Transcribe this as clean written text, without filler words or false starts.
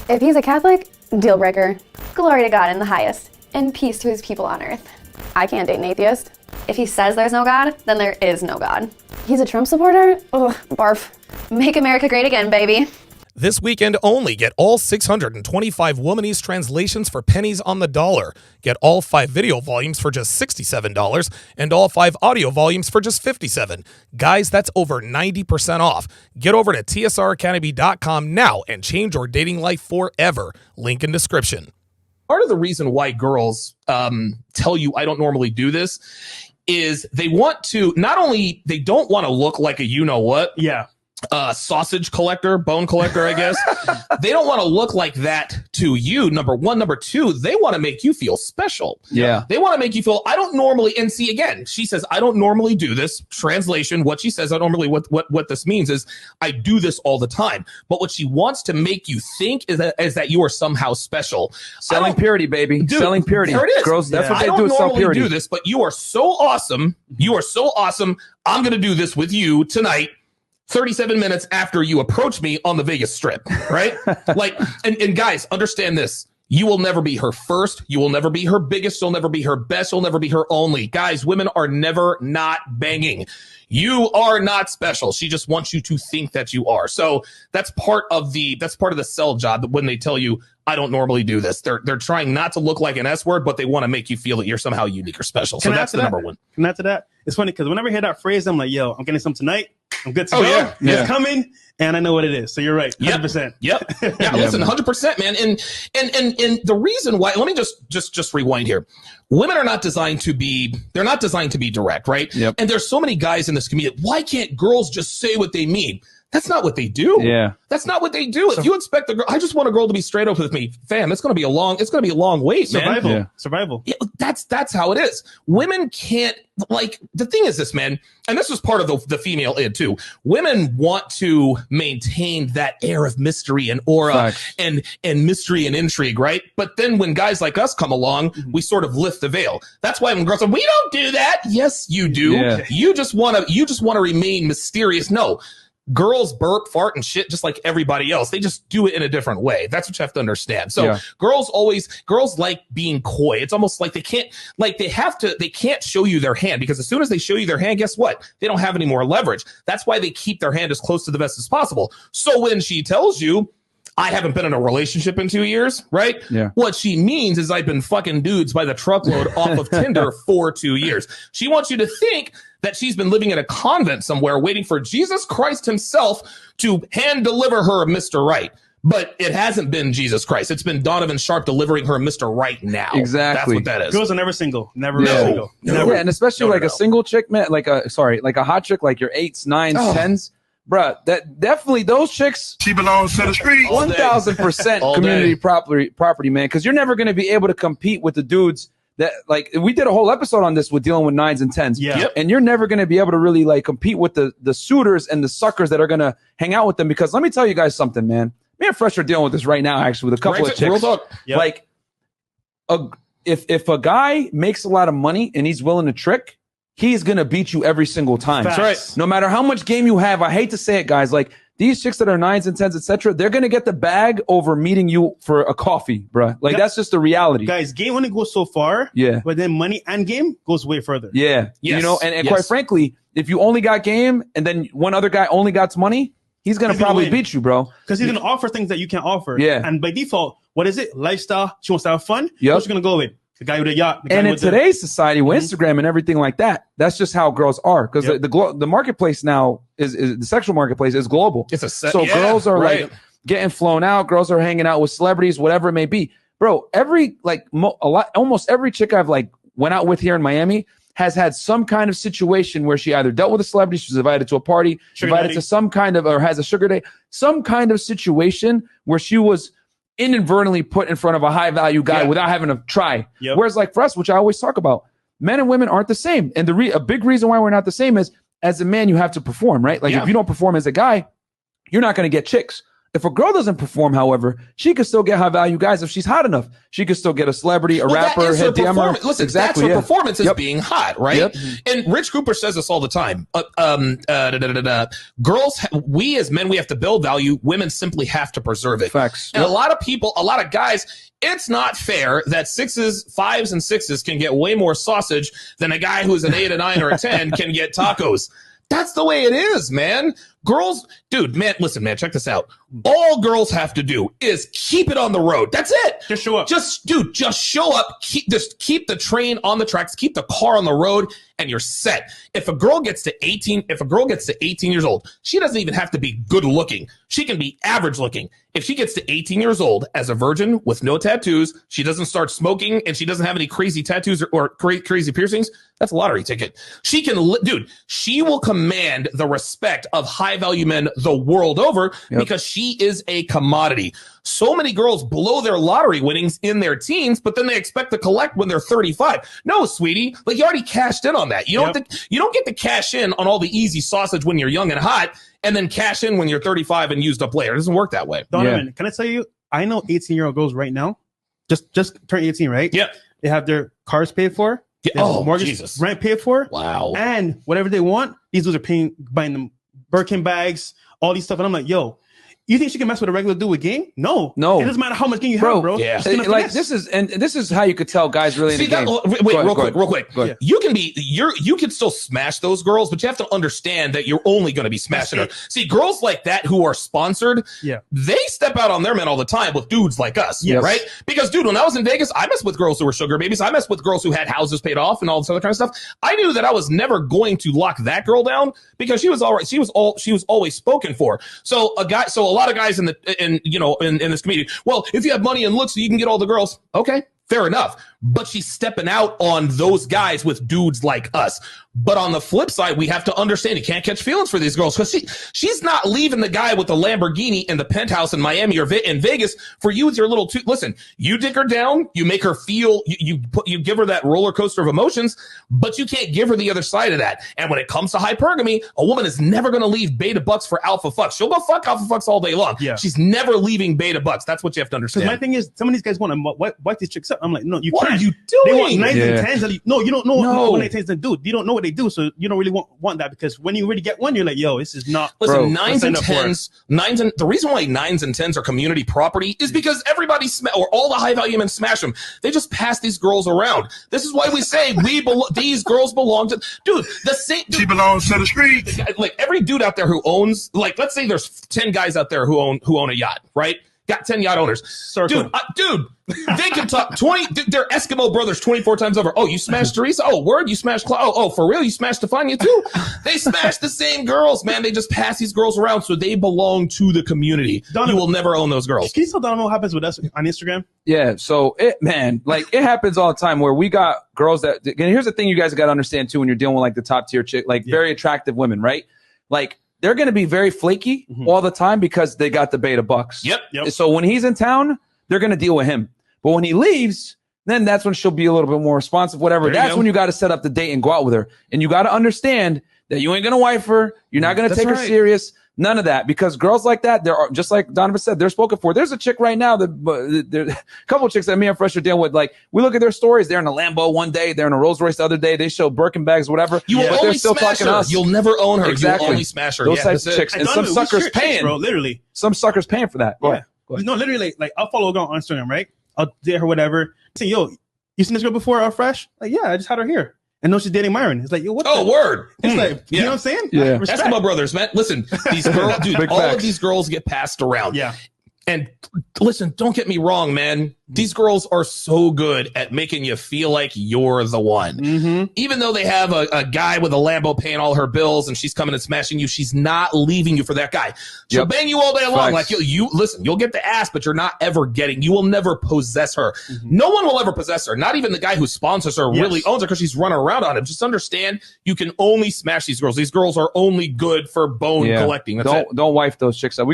If he's a Catholic, deal breaker. Glory to God in the highest, and peace to his people on earth. I can't date an atheist. If he says there's no God, then there is no God. He's a Trump supporter? Ugh, barf. Make America great again, baby. This weekend only, get all 625 Womanese translations for pennies on the dollar. Get all 5 video volumes for just $67 and all 5 audio volumes for just $57. Guys, that's over 90% off. Get over to tsracademy.com now and change your dating life forever. Link in description. Part of the reason why girls tell you I don't normally do this is they want to, not only, they don't want to look like a you-know-what. Yeah. Sausage collector, bone collector, I guess. They don't want to look like that to you, number one. Number two, they want to make you feel special. Yeah. They want to make you feel, I don't normally, and see, again, she says, I don't normally do this. Translation, what she says, I normally, what this means is, I do this all the time. But what she wants to make you think is that you are somehow special. Selling purity, baby. Dude, Selling purity. There it is. Girls, that's what they do. I don't Sell normally purity. do this, but you are so awesome. You are so awesome. I'm going to do this with you tonight. 37 minutes after you approach me on the Vegas Strip, right? Like, and guys, understand this. You will never be her first. You will never be her biggest. You'll never be her best. You'll never be her only. Guys, women are never not banging. You are not special. She just wants you to think that you are. So that's part of the sell job, that when they tell you, I don't normally do this. They're trying not to look like an S word, but they want to make you feel that you're somehow unique or special. So that's the number one. And after that, it's funny because whenever I hear that phrase, I'm like, yo, I'm getting some tonight. I'm good to go. Yeah. It's coming, and I know what it is. So you're right, 100%. Yep. Yeah, listen, 100%, man. And the reason why, let me just rewind here. Women are not designed to be, they're not designed to be direct, right? Yep. And there's so many guys in this community. Why can't girls just say what they mean? That's not what they do. Yeah. That's not what they do. If you expect a girl, I just want a girl to be straight up with me, fam, it's going to be a long wait, man. Survival. Yeah, that's how it is. Women can't, like, the thing is this, man, and this was part of the female id too. Women want to maintain that air of mystery and aura and mystery and intrigue, right? But then when guys like us come along, we sort of lift the veil. That's why when girls say, we don't do that. Yes, you do. Yeah. You just want to remain mysterious. No. Girls burp, fart, and shit just like everybody else. They just do it in a different way. That's what you have to understand. So girls like being coy. It's almost like they can't show you their hand, because as soon as they show you their hand, guess what? They don't have any more leverage. That's why they keep their hand as close to the vest as possible. So when she tells you, I haven't been in a relationship in 2 years, right? Yeah. What she means is I've been fucking dudes by the truckload off of Tinder for 2 years. She wants you to think that she's been living in a convent somewhere waiting for Jesus Christ himself to hand deliver her Mr. Right. But it hasn't been Jesus Christ. It's been Donovan Sharpe delivering her Mr. Right now. Exactly. That's what that is. Girls are never single. Never single. Never. Yeah, and especially a single chick, man, like a hot chick, like your 8s, 9s, 10s. Bruh, that definitely, those chicks, she belongs to the street. 1,000% community property, man. Because you're never going to be able to compete with the dudes that, like, we did a whole episode on this with dealing with 9s and 10s. Yeah. Yep. And you're never going to be able to really, like, compete with the suitors and the suckers that are going to hang out with them. Because let me tell you guys something, man. Me and Fresh are dealing with this right now, actually, with a couple of chicks. Real talk. Yep. Like, if a guy makes a lot of money and he's willing to trick, he's going to beat you every single time. Facts. That's right. No matter how much game you have, I hate to say it, guys, like, these chicks that are 9s and 10s, etc., they're going to get the bag over meeting you for a coffee, bruh. Like, that's just the reality. Guys, game only goes so far. Yeah. But then money and game goes way further. Yeah. Yes. You know, and quite frankly, if you only got game and then one other guy only got money, he's going to probably beat you, bro. Because he's going to offer things that you can't offer. Yeah. And by default, what is it? Lifestyle. She wants to have fun. Yep. What's she going to go with? The guy with a yacht. The guy And in with today's society with Instagram and everything like that, that's just how girls are. Because the marketplace now is the sexual marketplace is global. It's a set. So girls are like getting flown out. Girls are hanging out with celebrities, whatever it may be. Bro, almost every chick I've like went out with here in Miami has had some kind of situation where she either dealt with a celebrity, she was invited to a party, invited to some kind of, or has a sugar date, some kind of situation where she was inadvertently put in front of a high value guy without having to try. Yep. Whereas like for us, which I always talk about, men and women aren't the same. And a big reason why we're not the same is as a man, you have to perform, right? Like if you don't perform as a guy, you're not going to get chicks. If a girl doesn't perform, however, she could still get high value guys if she's hot enough. She could still get a celebrity, a rapper, that is her head DMer. performance. Listen, Exactly, that's her yeah. performance is Yep. being hot, right? Yep. And Rich Cooper says this all the time. Girls, we as men, we have to build value. Women simply have to preserve it. Facts. And a lot of people, a lot of guys, it's not fair that 5s and 6s can get way more sausage than a guy who's an 8, a 9, or a 10 can get tacos. That's the way it is, man. Girls, dude, man, listen, man, check this out. All girls have to do is keep it on the road. That's it. Just show up. Just show up. Keep the train on the tracks, keep the car on the road, and you're set. If a girl gets to 18 years old, she doesn't even have to be good looking. She can be average looking. If she gets to 18 years old as a virgin with no tattoos, she doesn't start smoking, and she doesn't have any crazy tattoos or crazy piercings, that's a lottery ticket. She will command the respect of high value men the world over because she is a commodity. So many girls blow their lottery winnings in their teens, but then they expect to collect when they're 35. No, sweetie, like you already cashed in on that. You don't get to cash in on all the easy sausage when you're young and hot, and then cash in when you're 35 and used up later. It doesn't work that way. Donovan, can I tell you? I know 18-year-old girls right now, just turned 18, right? Yep. They have their cars paid for. Yeah. They have Oh, mortgage, Jesus. rent paid for. Wow. And whatever they want, these dudes are buying them Birkin bags, all these stuff. And I'm like, yo, you think she can mess with a regular dude with game? No. No. It doesn't matter how much game you have, bro. Yeah. She's gonna Like finesse. this is how you could tell guys really in the game. Wait, real quick. Go ahead. You can still smash those girls, but you have to understand that you're only going to be smashing her. See, girls like that who are sponsored, they step out on their men all the time with dudes like us, right? Because, dude, when I was in Vegas, I messed with girls who were sugar babies. I messed with girls who had houses paid off and all this other kind of stuff. I knew that I was never going to lock that girl down because she was all right. She was always spoken for. So a lot of guys in this community, well, if you have money and looks, you can get all the girls. Okay, fair enough. But she's stepping out on those guys with dudes like us. But on the flip side, we have to understand you can't catch feelings for these girls because she's not leaving the guy with the Lamborghini in the penthouse in Miami or in Vegas for you with your little listen, you dig her down, you make her feel, you give her that roller coaster of emotions, but you can't give her the other side of that. And when it comes to hypergamy, a woman is never going to leave beta bucks for alpha fucks. She'll go fuck alpha fucks all day long. Yeah. She's never leaving beta bucks. That's what you have to understand. My thing is, some of these guys want to wipe these chicks up. I'm like, no, you can't. What are you doing? They want 9s and 10s. No, you don't know what 9s and 10s do. You don't know what they do, so you don't really want that because when you really get one, you're like, yo, this is not. Listen, 9s and 10s, the reason why 9s and 10s are community property is because everybody or all the high value men smash them. They just pass these girls around. This is why we say these girls belong to, dude, the same. She belongs to the streets. Like every dude out there who owns, like, let's say there's 10 guys out there who own a yacht, right? Got 10 yacht owners. Dude, they can talk 20. They're Eskimo brothers 24 times over. Oh, you smashed Teresa? Oh, word, you smashed oh, for real? You smashed Stefania too? They smash the same girls, man. They just pass these girls around, so they belong to the community. Donovan, you will never own those girls. Can you tell Donovan what happens with us on Instagram? Yeah, so it happens all the time where we got girls that, and here's the thing you guys got to understand too when you're dealing with like the top tier chick, like very attractive women, right? Like, they're going to be very flaky all the time because they got the beta bucks. Yep. So when he's in town, they're going to deal with him. But when he leaves, then that's when she'll be a little bit more responsive, whatever. That's when you got to set up the date and go out with her. And you got to understand that you ain't going to wife her. You're not going to take her serious. None of that, because girls like that, there are, just like Donovan said, they're spoken for. There's a chick right now there's a couple of chicks that me and Fresh are dealing with. Like, we look at their stories. They're in a Lambo one day, they're in a Rolls Royce the other day. They show Birkin bags, whatever. You will only smash her. You'll never own her. Exactly. You'll only smash her. Those types of chicks, and some suckers paying, bro. Literally, some suckers paying for that. Go ahead. No, literally, like I'll follow a girl on Instagram, right? I'll date her, whatever. Say, yo, you seen this girl before? Fresh? Like, yeah, I just had her here. And no, she's dating Myron. It's like, yo, what? Word. It's like, you know what I'm saying? Yeah. Eskimo brothers, man. Listen, these girls, dude, all of these girls get passed around. Yeah. And listen, don't get me wrong, man. These girls are so good at making you feel like you're the one. Even though they have a guy with a Lambo paying all her bills and she's coming and smashing you, she's not leaving you for that guy. She'll bang you all day long. Like you listen, you'll get the ass, but you're not ever you will never possess her. No one will ever possess her. Not even the guy who sponsors her really owns her because she's running around on him. Just understand, you can only smash these girls. These girls are only good for bone collecting. That's don't wife those chicks up.